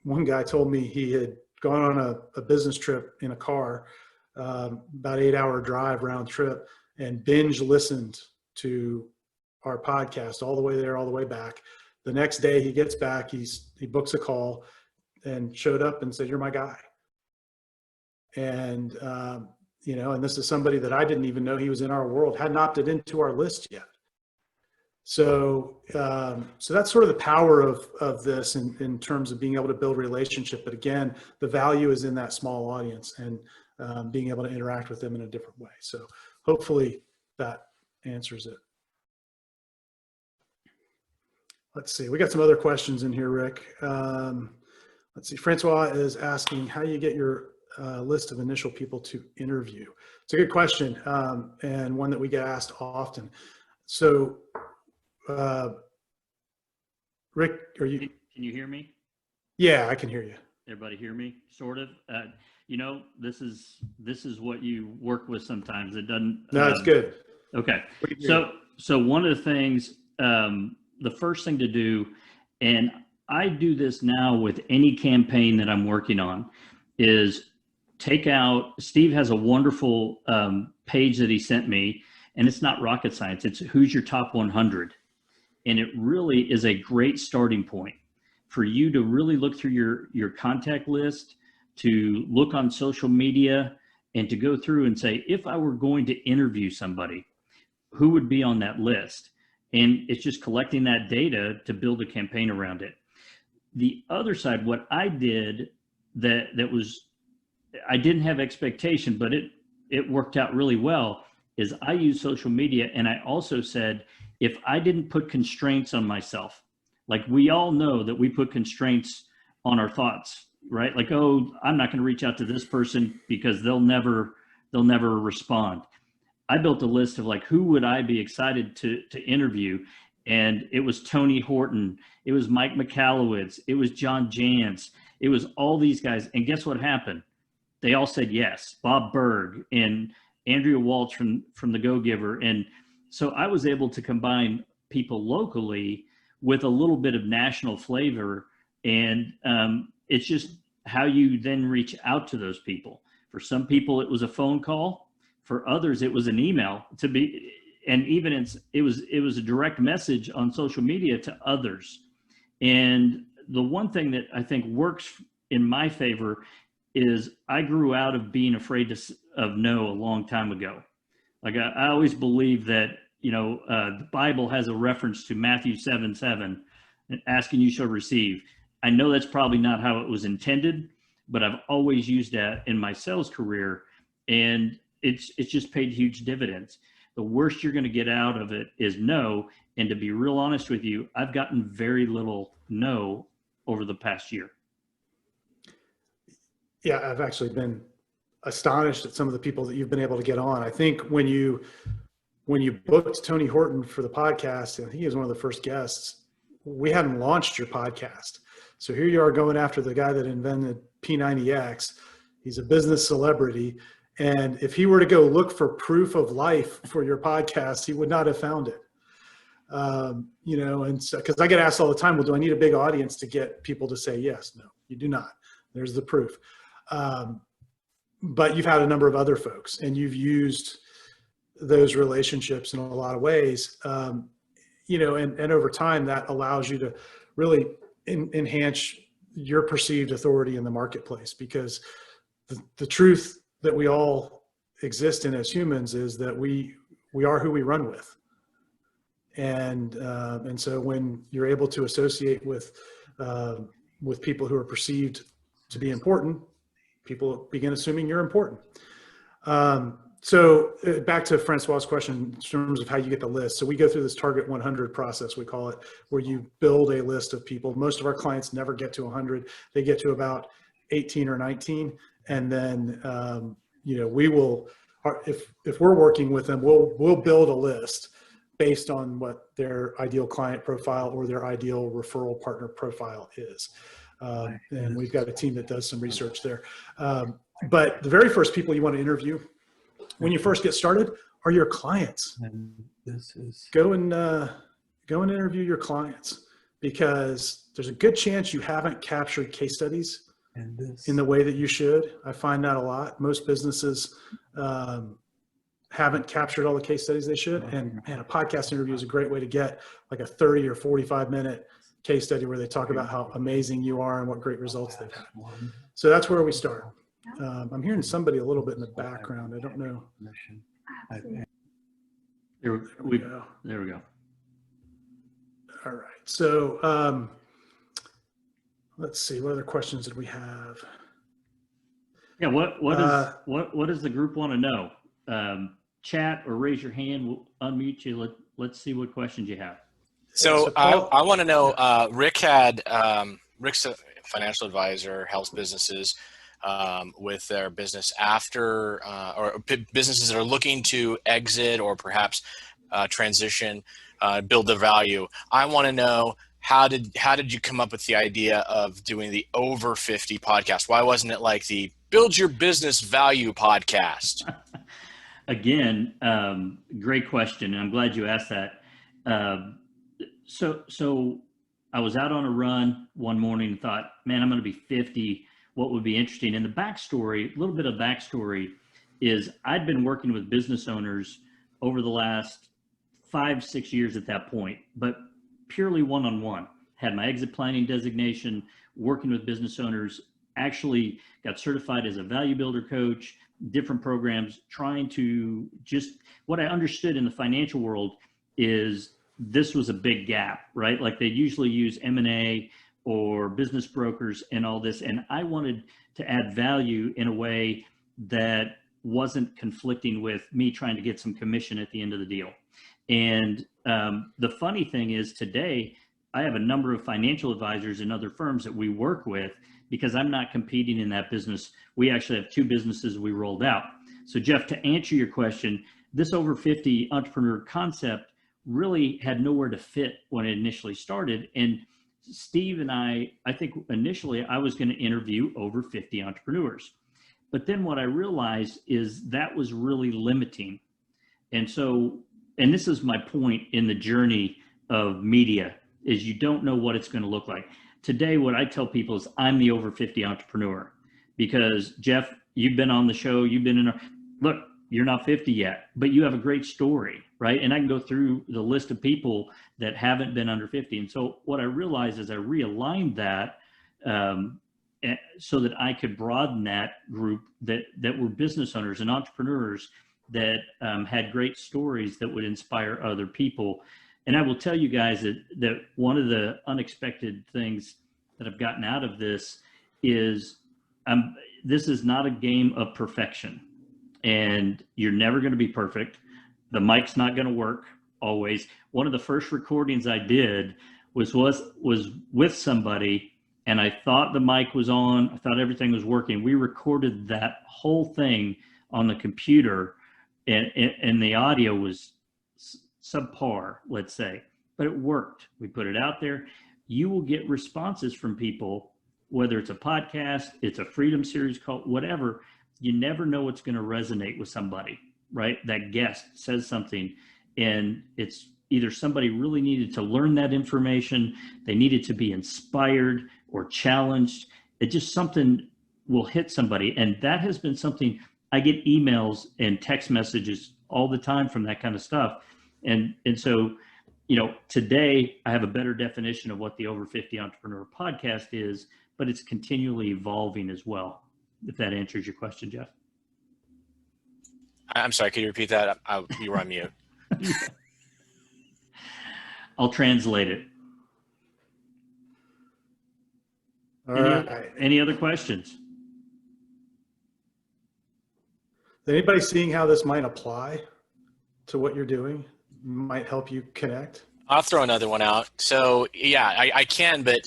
one guy told me he had gone on a business trip in a car, about 8-hour drive round trip, and binge listened to our podcast all the way there, all the way back. The next day he gets back, he books a call and showed up and said, "You're my guy." And, and this is somebody that I didn't even know he was in our world, hadn't opted into our list yet. So that's sort of the power of this in terms of being able to build relationship. But again, the value is in that small audience and being able to interact with them in a different way. So hopefully that answers it. Let's see, we got some other questions in here, Rick. Let's see, Francois is asking how you get your list of initial people to interview. It's a good question, and one that we get asked often. So, Rick, Can you hear me? Yeah, I can hear you. Everybody hear me? Sort of. This is what you work with sometimes. It doesn't. No, it's good. Okay. We can hear So one of the things, the first thing to do, and I do this now with any campaign that I'm working on, is take out. Steve has a wonderful page that he sent me, and it's not rocket science. It's who's your top 100, and it really is a great starting point, for you to really look through your contact list, to look on social media, and to go through and say, if I were going to interview somebody, who would be on that list? And it's just collecting that data to build a campaign around it. The other side, what I did that was, I didn't have expectation, but it worked out really well, is I used social media. And I also said, if I didn't put constraints on myself, like we all know that we put constraints on our thoughts, right? Like, oh, I'm not going to reach out to this person because they'll never respond. I built a list of like, who would I be excited to interview? And it was Tony Horton. It was Mike McAllowitz. It was John Jantz. It was all these guys. And guess what happened? They all said yes. Bob Berg and Andrea Walsh from The Go-Giver. And so I was able to combine people locally with a little bit of national flavor. And it's just how you then reach out to those people. For some people, it was a phone call. For others, it was an email and even it was a direct message on social media to others. And the one thing that I think works in my favor is I grew out of being afraid of no a long time ago. Like I always believe that, the Bible has a reference to Matthew 7:7, ask and you shall receive. I know that's probably not how it was intended, but I've always used that in my sales career, and it's just paid huge dividends. The worst you're going to get out of it is no. And to be real honest with you, I've gotten very little no over the past year. Yeah, I've actually been astonished at some of the people that you've been able to get on. I think when you booked Tony Horton for the podcast, and he was one of the first guests, we hadn't launched your podcast. So here you are going after the guy that invented P90X. He's a business celebrity. And if he were to go look for proof of life for your podcast, he would not have found it. And so, because I get asked all the time, well, do I need a big audience to get people to say yes? No, you do not. There's the proof. But you've had a number of other folks, and you've used those relationships in a lot of ways. And over time, that allows you to really enhance your perceived authority in the marketplace, because the truth that we all exist in as humans is that we are who we run with. And so when you're able to associate with people who are perceived to be important, people begin assuming you're important. So back to Francois' question in terms of how you get the list. So we go through this Target 100 process, we call it, where you build a list of people. Most of our clients never get to 100. They get to about 18 or 19. And then, we will, if we're working with them, we'll build a list based on what their ideal client profile or their ideal referral partner profile is. And we've got a team that does some research there. But the very first people you want to interview when you first get started are your clients. And this is Go and interview your clients, because there's a good chance you haven't captured case studies and this in the way that you should. I find that a lot. Most businesses haven't captured all the case studies they should. And a podcast interview is a great way to get like a 30 or 45-minute case study where they talk about how amazing you are and what great results they've had. So that's where we start. I'm hearing somebody a little bit in the background. I don't know. There we go. All right. So let's see. What other questions did we have? Yeah. What does the group want to know? Chat or raise your hand. We'll unmute you. Let's see what questions you have. So I want to know, Rick's a financial advisor, helps businesses with their business after, or businesses that are looking to exit or perhaps transition, build their value. I want to know, how did you come up with the idea of doing the Over 50 podcast? Why wasn't it like the Build Your Business Value podcast? Again, great question. And I'm glad you asked that. So I was out on a run one morning and thought, man, I'm going to be 50. What would be interesting? And the backstory, a little bit of backstory, is I'd been working with business owners over the last 5-6 years at that point, but purely one-on-one. had my exit planning designation, working with business owners, actually got certified as a value builder coach, different programs, trying to just, what I understood in the financial world is this was a big gap, right? Like they usually use M&A or business brokers and all this. And I wanted to add value in a way that wasn't conflicting with me trying to get some commission at the end of the deal. And the funny thing is today, I have a number of financial advisors in other firms that we work with because I'm not competing in that business. We actually have 2 businesses we rolled out. So Jeff, to answer your question, this over 50 entrepreneur concept really had nowhere to fit when it initially started. And Steve and I think initially I was going to interview over 50 entrepreneurs. But then what I realized is that was really limiting. And so, and this is my point in the journey of media, is you don't know what it's going to look like. Today, what I tell people is I'm the over 50 entrepreneur, because Jeff, you've been on the show, you've been in look, you're not 50 yet, but you have a great story, right? And I can go through the list of people that haven't been under 50. And so what I realized is I realigned that so that I could broaden that group that were business owners and entrepreneurs that had great stories that would inspire other people. And I will tell you guys that one of the unexpected things that I've gotten out of this is this is not a game of perfection. And you're never going to be perfect. The mic's not going to work always. One of the first recordings I did was with somebody, and I thought the mic was on. I thought everything was working. We recorded that whole thing on the computer, and the audio was subpar, let's say, but it worked. We put it out there. You will get responses from people, whether it's a podcast, it's a Freedom Series call, whatever. You never know what's going to resonate with somebody, right? That guest says something, and it's either somebody really needed to learn that information, they needed to be inspired or challenged. It just something will hit somebody. And that has been something, I get emails and text messages all the time from that kind of stuff. And so, today I have a better definition of what the Over 50 Entrepreneur Podcast is, but it's continually evolving as well. If that answers your question, Jeff. I'm sorry, could you repeat that? You were on mute. I'll translate it. All right. Any other questions? Is anybody seeing how this might apply to what you're doing? Might help you connect? I'll throw another one out. So yeah, I can, but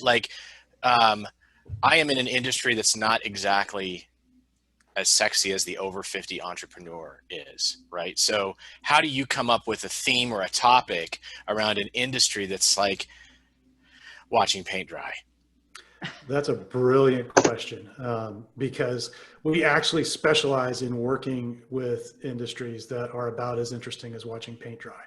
I am in an industry that's not exactly as sexy as the over 50 entrepreneur is, right? So how do you come up with a theme or a topic around an industry that's like watching paint dry? That's a brilliant question, because we actually specialize in working with industries that are about as interesting as watching paint dry.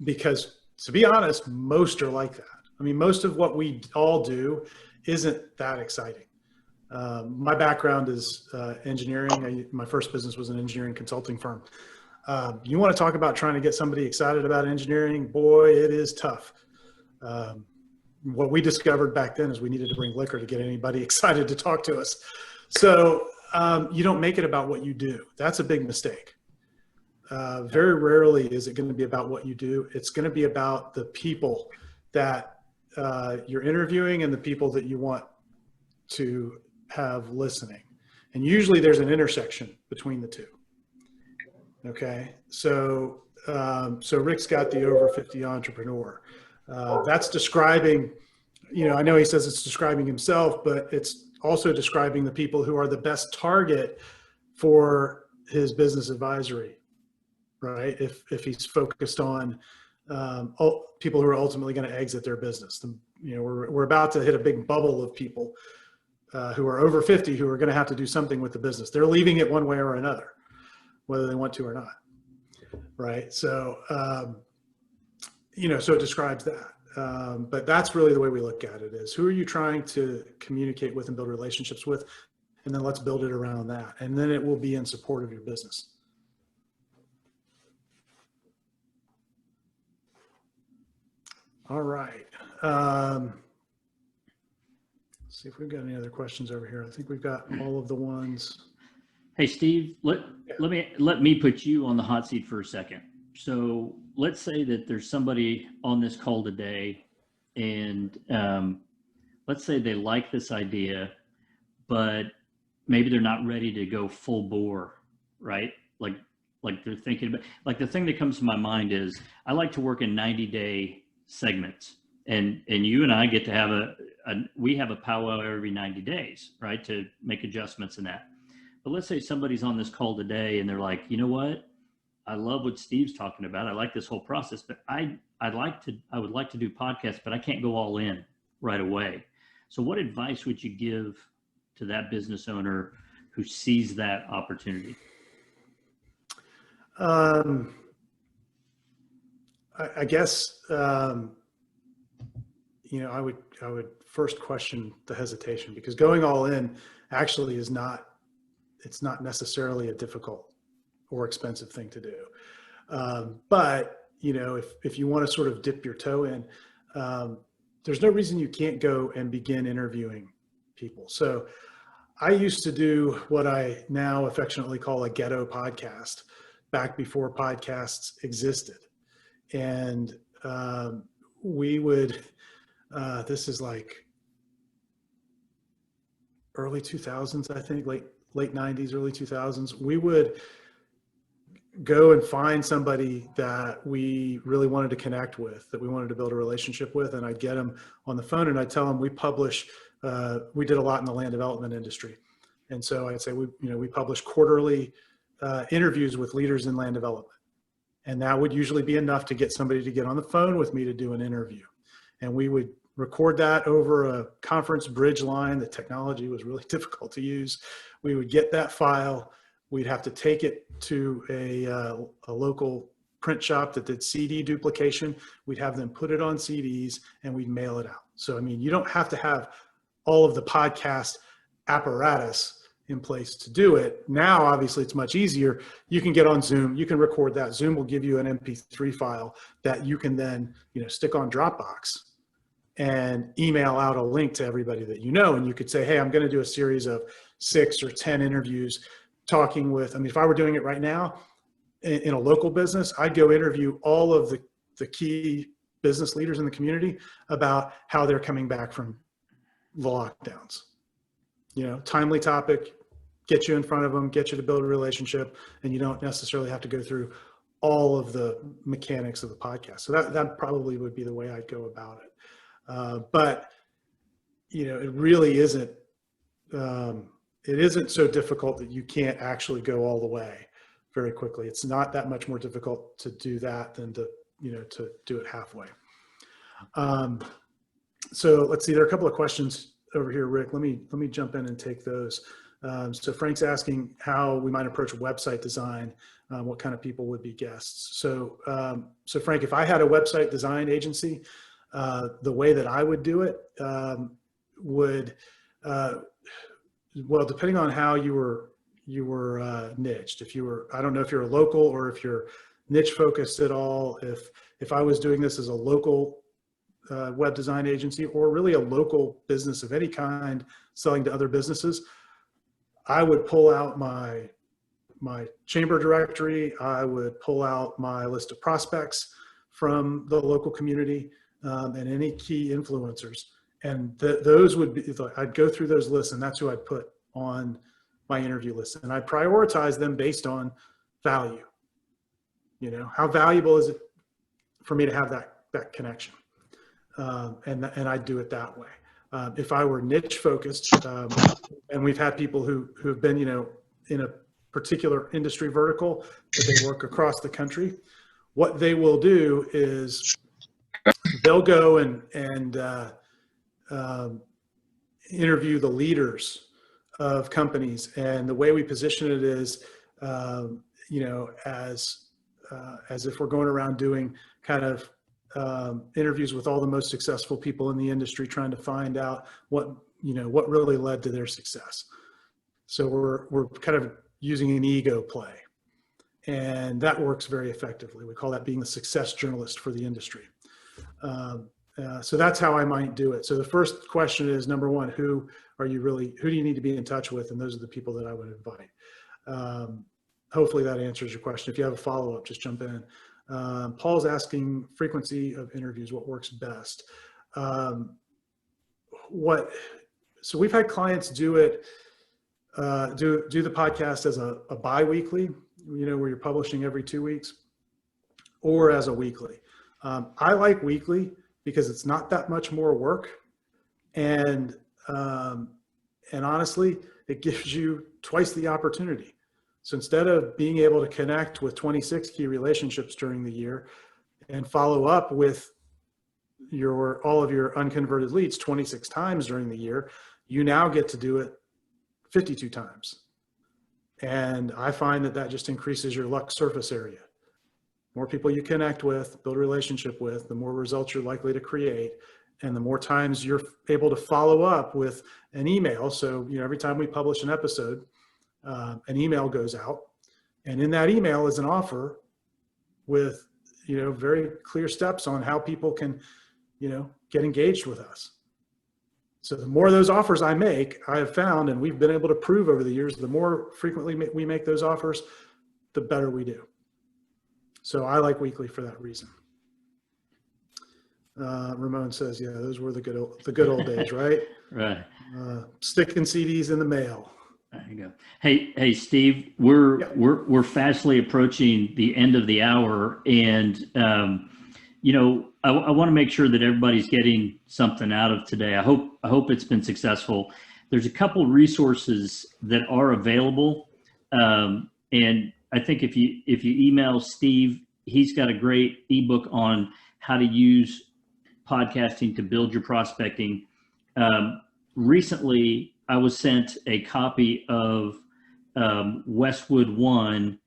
Because to be honest, most are like that. I mean, most of what we all do isn't that exciting. My background is engineering. My first business was an engineering consulting firm. You want to talk about trying to get somebody excited about engineering? Boy, it is tough. What we discovered back then is we needed to bring liquor to get anybody excited to talk to us. So you don't make it about what you do. That's a big mistake. Very rarely is it going to be about what you do. It's going to be about the people that you're interviewing and the people that you want to have listening. And usually there's an intersection between the two. Okay. So Rick's got the over 50 entrepreneur. That's describing, I know he says it's describing himself, but it's also describing the people who are the best target for his business advisory, right? If he's focused on people who are ultimately going to exit their business. We're about to hit a big bubble of people who are over 50 who are going to have to do something with the business. They're leaving it one way or another, whether they want to or not, right? So, so it describes that. But that's really the way we look at it is who are you trying to communicate with and build relationships with? And then let's build it around that. And then it will be in support of your business. All right. Let's see if we've got any other questions over here. I think we've got all of the ones. Hey, Steve, let me put you on the hot seat for a second. So let's say that there's somebody on this call today, and let's say they like this idea, but maybe they're not ready to go full bore, right? Like they're thinking about, like the thing that comes to my mind is I like to work in 90-day segments, and you and I get to have we have a powwow every 90 days, right? To make adjustments in that. But let's say somebody's on this call today and they're like, you know what? I love what Steve's talking about. I like this whole process, but I would like to do podcasts, but I can't go all in right away. So what advice would you give to that business owner who sees that opportunity? I guess, you know, I would first question the hesitation, because going all in actually it's not necessarily a difficult or expensive thing to do. But, you know, if you want to sort of dip your toe in, there's no reason you can't go and begin interviewing people. So I used to do what I now affectionately call a ghetto podcast back before podcasts existed. And we would, this is like early 2000s, I think, late 90s, early 2000s. We would go and find somebody that we really wanted to connect with, that we wanted to build a relationship with, and I'd get them on the phone and I'd tell them we did a lot in the land development industry. And so I'd say we publish quarterly interviews with leaders in land development. And that would usually be enough to get somebody to get on the phone with me to do an interview. And we would record that over a conference bridge line. The technology was really difficult to use. We would get that file. We'd have to take it to a local print shop that did CD duplication. We'd have them put it on CDs and we'd mail it out. So, I mean, you don't have to have all of the podcast apparatus in place to do it. Now, obviously, it's much easier. You can get on Zoom, you can record that. Zoom will give you an MP3 file that you can then, stick on Dropbox and email out a link to everybody that you know. And you could say, hey, I'm going to do a series of 6 or 10 interviews talking with, if I were doing it right now in a local business, I'd go interview all of the key business leaders in the community about how they're coming back from the lockdowns. Timely topic, get you in front of them, get you to build a relationship, and you don't necessarily have to go through all of the mechanics of the podcast. So that probably would be the way I'd go about it. But it really isn't, it isn't so difficult that you can't actually go all the way very quickly. It's not that much more difficult to do that than to do it halfway. So let's see, there are a couple of questions over here, Rick. Let me jump in and take those. So Frank's asking how we might approach website design, what kind of people would be guests. So Frank, if I had a website design agency, the way that I would do it would, well, depending on how you were niched. I don't know if you're a local or if you're niche focused at all. If I was doing this as a local web design agency, or really a local business of any kind selling to other businesses, I would pull out my chamber directory. I would pull out my list of prospects from the local community and any key influencers. And those would be, I'd go through those lists, and that's who I'd put on my interview list. And I'd prioritize them based on value. How valuable is it for me to have that connection? And I'd do it that way. If I were niche focused, and we've had people who've been, in a particular industry vertical, but they work across the country, what they will do is they'll go and interview the leaders of companies. And the way we position it is, as if we're going around doing kind of interviews with all the most successful people in the industry, trying to find out what really led to their success. So we're kind of using an ego play, and that works very effectively. We call that being the success journalist for the industry. So that's how I might do it. So the first question is, number one, who do you need to be in touch with? And those are the people that I would invite. Hopefully that answers your question. If you have a follow-up, just jump in. Paul's asking frequency of interviews, what works best? So we've had clients do it, do the podcast as a bi-weekly, where you're publishing every 2 weeks, or as a weekly. I like weekly because it's not that much more work. And honestly, it gives you twice the opportunity. So instead of being able to connect with 26 key relationships during the year and follow up with all of your unconverted leads 26 times during the year, you now get to do it 52 times. And I find that just increases your luck surface area. More people you connect with, build a relationship with, the more results you're likely to create, and the more times you're able to follow up with an email. So, every time we publish an episode, an email goes out, and in that email is an offer with, very clear steps on how people can, get engaged with us. So the more of those offers I make, I have found, and we've been able to prove over the years, the more frequently we make those offers, the better we do. So I like weekly for that reason. Ramon says, yeah, those were the good old days, right? Right. Sticking CDs in the mail. There you go. Hey, Steve, we're fastly approaching the end of the hour, and I want to make sure that everybody's getting something out of today. I hope it's been successful. There's a couple resources that are available, and I think if you email Steve, he's got a great ebook on how to use podcasting to build your prospecting. Recently, I was sent a copy of Westwood One,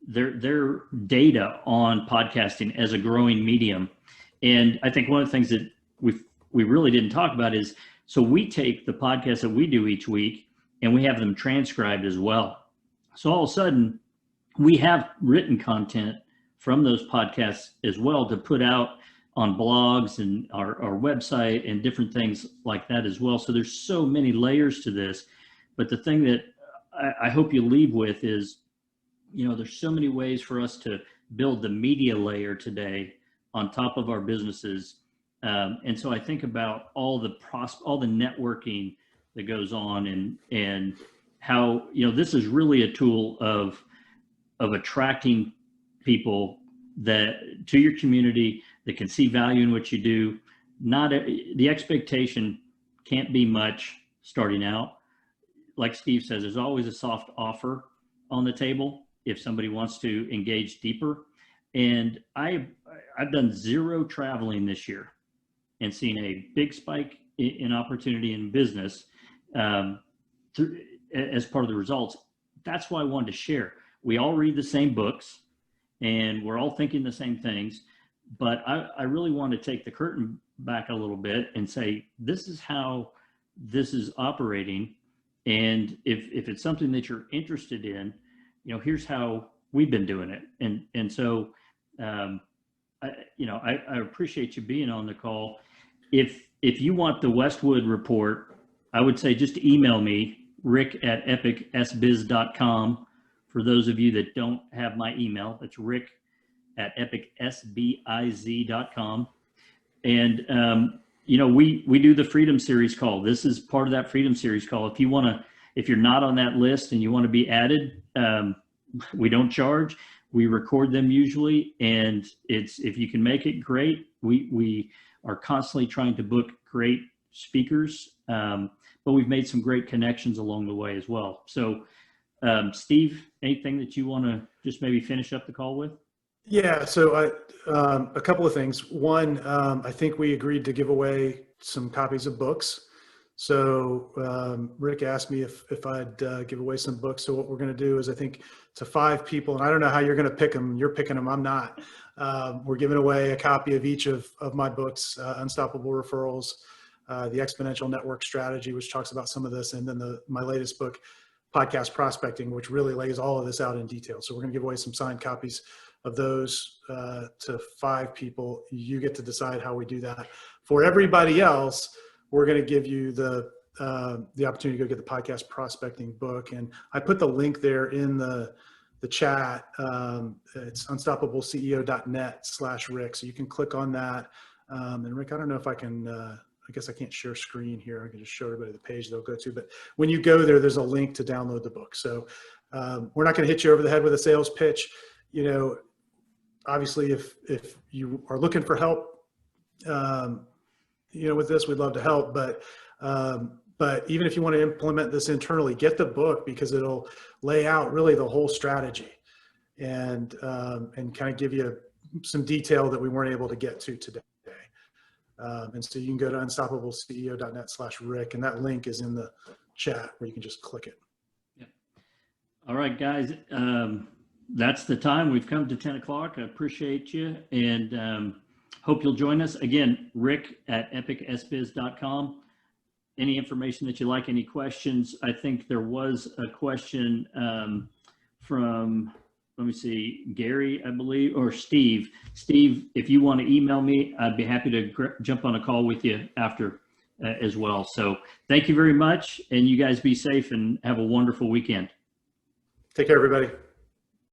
their data on podcasting as a growing medium. And I think one of the things that we really didn't talk about is, so we take the podcasts that we do each week and we have them transcribed as well. So all of a sudden, we have written content from those podcasts as well to put out on blogs and our website and different things like that as well. So there's so many layers to this. But the thing that I hope you leave with is, there's so many ways for us to build the media layer today on top of our businesses. And so I think about all the networking that goes on and how, this is really a tool of attracting people to your community that can see value in what you do. The expectation can't be much starting out. Like Steve says, there's always a soft offer on the table if somebody wants to engage deeper. And I've done 0 traveling this year and seen a big spike in opportunity in business as part of the results. That's why I wanted to share. We all read the same books and we're all thinking the same things, but I really want to take the curtain back a little bit and say, this is how this is operating. And if it's something that you're interested in, here's how we've been doing it. And so, I appreciate you being on the call. If you want the Westwood report, I would say just email me, rick@epicsbiz.com. For those of you that don't have my email, that's rick@epicsbiz.com. And, we do the Freedom Series call. This is part of that Freedom Series call. If you're not on that list and you want to be added, we don't charge. We record them usually, and if you can make it, great. We are constantly trying to book great speakers, but we've made some great connections along the way as well. So, Steve, anything that you want to just maybe finish up the call with? Yeah, so a couple of things. One, I think we agreed to give away some copies of books. So Rick asked me if I'd give away some books. So what we're going to do is, I think to 5 people, and I don't know how you're going to pick them. You're picking them. I'm not. We're giving away a copy of each of my books, Unstoppable Referrals, The Exponential Network Strategy, which talks about some of this, and then my latest book, Podcast Prospecting, which really lays all of this out in detail. So we're going to give away some signed copies of those to 5 people. You get to decide how we do that. For everybody else, we're going to give you the opportunity to go get the podcast prospecting book. And I put the link there in the chat. It's unstoppableceo.net/Rick. So you can click on that. And Rick, I don't know if I can, I guess I can't share screen here. I can just show everybody the page they'll go to, but when you go there, there's a link to download the book. So we're not going to hit you over the head with a sales pitch. You know, obviously if you are looking for help, you know, with this, we'd love to help, but even if you want to implement this internally, get the book, because it'll lay out really the whole strategy and kind of give you some detail that we weren't able to get to today. And so you can go to unstoppableceo.net/Rick, and that link is in the chat where you can just click it. Yep. All right, guys. That's the time. We've come to 10 o'clock. I appreciate you, and hope you'll join us. Again, Rick at epicsbiz.com. Any information that you like, any questions? I think there was a question from, let me see, Gary, I believe, or Steve. Steve, if you want to email me, I'd be happy to jump on a call with you after as well. So thank you very much, and you guys be safe and have a wonderful weekend. Take care, everybody.